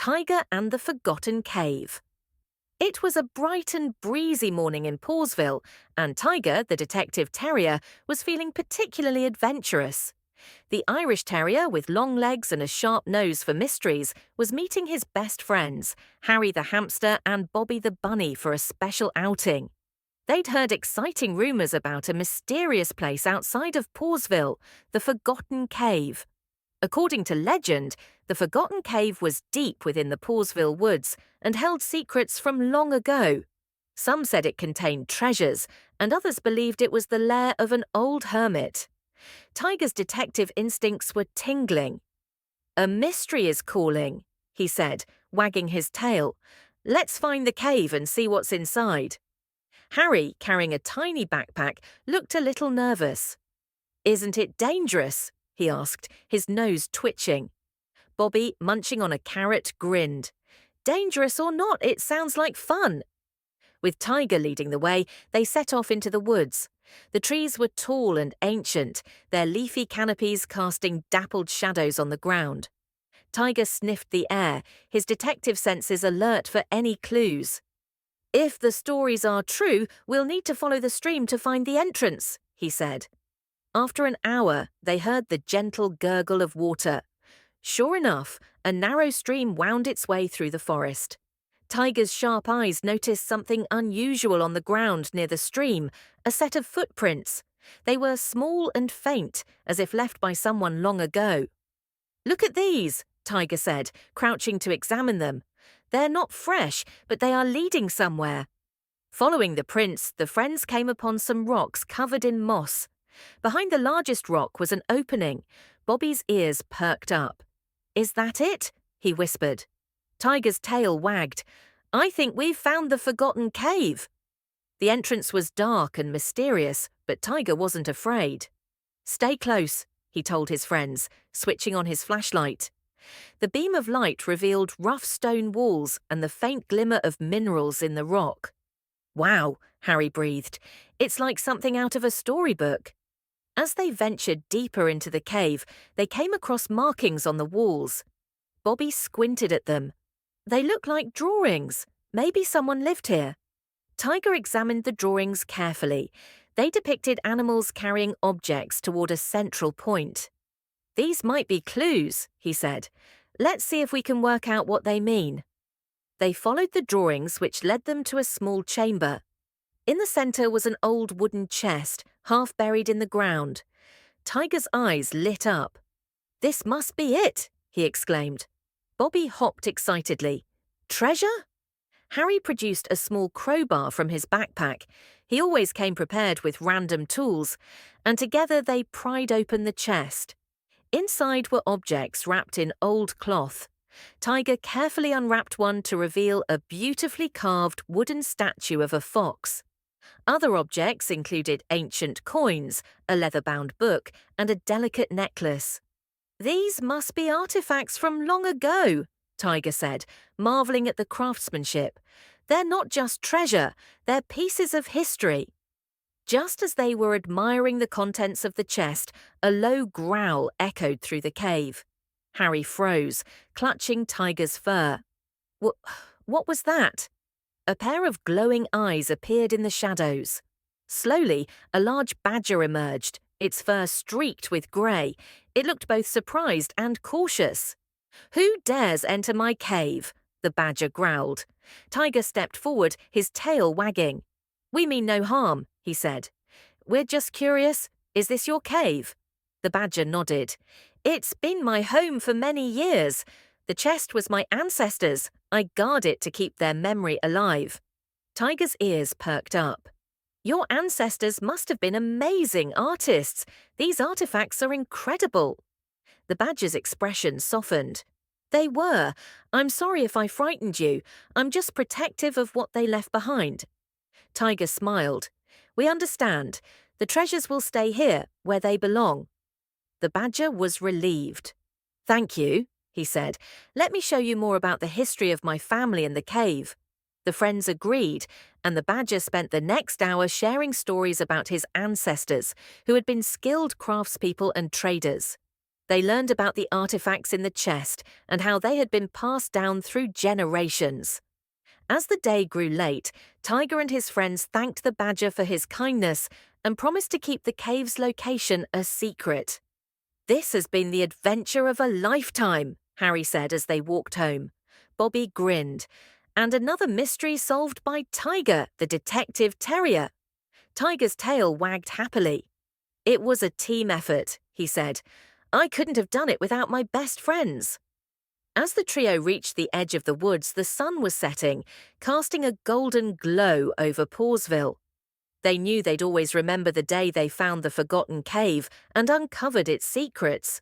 Tiger and the Forgotten Cave. It was a bright and breezy morning in Pausville, and Tiger, the detective terrier, was feeling particularly adventurous. The Irish Terrier, with long legs and a sharp nose for mysteries, was meeting his best friends, Harry the hamster and Bobby the bunny, for a special outing. They'd heard exciting rumours about a mysterious place outside of Pausville, the Forgotten Cave. According to legend, the Forgotten Cave was deep within the Pausville woods and held secrets from long ago. Some said it contained treasures, and others believed it was the lair of an old hermit. Tiger's detective instincts were tingling. "A mystery is calling," he said, wagging his tail. "Let's find the cave and see what's inside." Harry, carrying a tiny backpack, looked a little nervous. "Isn't it dangerous?" he asked, his nose twitching. Bobby, munching on a carrot, grinned. "Dangerous or not, it sounds like fun." With Tiger leading the way, they set off into the woods. The trees were tall and ancient, their leafy canopies casting dappled shadows on the ground. Tiger sniffed the air, his detective senses alert for any clues. "If the stories are true, we'll need to follow the stream to find the entrance," he said. After an hour, they heard the gentle gurgle of water. Sure enough, a narrow stream wound its way through the forest. Tiger's sharp eyes noticed something unusual on the ground near the stream, a set of footprints. They were small and faint, as if left by someone long ago. "Look at these," Tiger said, crouching to examine them. "They're not fresh, but they are leading somewhere." Following the prints, the friends came upon some rocks covered in moss. Behind the largest rock was an opening. Bobby's ears perked up. "Is that it?" he whispered. Tiger's tail wagged. "I think we've found the Forgotten Cave." The entrance was dark and mysterious, but Tiger wasn't afraid. "Stay close," he told his friends, switching on his flashlight. The beam of light revealed rough stone walls and the faint glimmer of minerals in the rock. "Wow," Harry breathed. "It's like something out of a storybook." As they ventured deeper into the cave, they came across markings on the walls. Bobby squinted at them. "They look like drawings. Maybe someone lived here." Tiger examined the drawings carefully. They depicted animals carrying objects toward a central point. "These might be clues," he said. "Let's see if we can work out what they mean." They followed the drawings, which led them to a small chamber. In the center was an old wooden chest, half buried in the ground. Tiger's eyes lit up. "This must be it," he exclaimed. Bobby hopped excitedly. "Treasure?" Harry produced a small crowbar from his backpack. He always came prepared with random tools, and together they pried open the chest. Inside were objects wrapped in old cloth. Tiger carefully unwrapped one to reveal a beautifully carved wooden statue of a fox. Other objects included ancient coins, a leather-bound book, and a delicate necklace. "These must be artifacts from long ago," Tiger said, marveling at the craftsmanship. "They're not just treasure, they're pieces of history." Just as they were admiring the contents of the chest, a low growl echoed through the cave. Harry froze, clutching Tiger's fur. What was that?" A pair of glowing eyes appeared in the shadows. Slowly, a large badger emerged, its fur streaked with grey. It looked both surprised and cautious. "Who dares enter my cave?" the badger growled. Tiger stepped forward, his tail wagging. "We mean no harm," he said. "We're just curious. Is this your cave?" The badger nodded. "It's been my home for many years. The chest was my ancestors'. I guard it to keep their memory alive." Tiger's ears perked up. "Your ancestors must have been amazing artists. These artifacts are incredible." The badger's expression softened. "They were. I'm sorry if I frightened you. I'm just protective of what they left behind." Tiger smiled. "We understand. The treasures will stay here, where they belong." The badger was relieved. "Thank you," he said. "Let me show you more about the history of my family and the cave." The friends agreed, and the badger spent the next hour sharing stories about his ancestors, who had been skilled craftspeople and traders. They learned about the artifacts in the chest and how they had been passed down through generations. As the day grew late, Tiger and his friends thanked the badger for his kindness and promised to keep the cave's location a secret. "This has been the adventure of a lifetime," Harry said as they walked home. Bobby grinned. "And another mystery solved by Tiger, the detective terrier." Tiger's tail wagged happily. "It was a team effort," he said. "I couldn't have done it without my best friends." As the trio reached the edge of the woods, the sun was setting, casting a golden glow over Pawsville. They knew they'd always remember the day they found the forgotten cave and uncovered its secrets.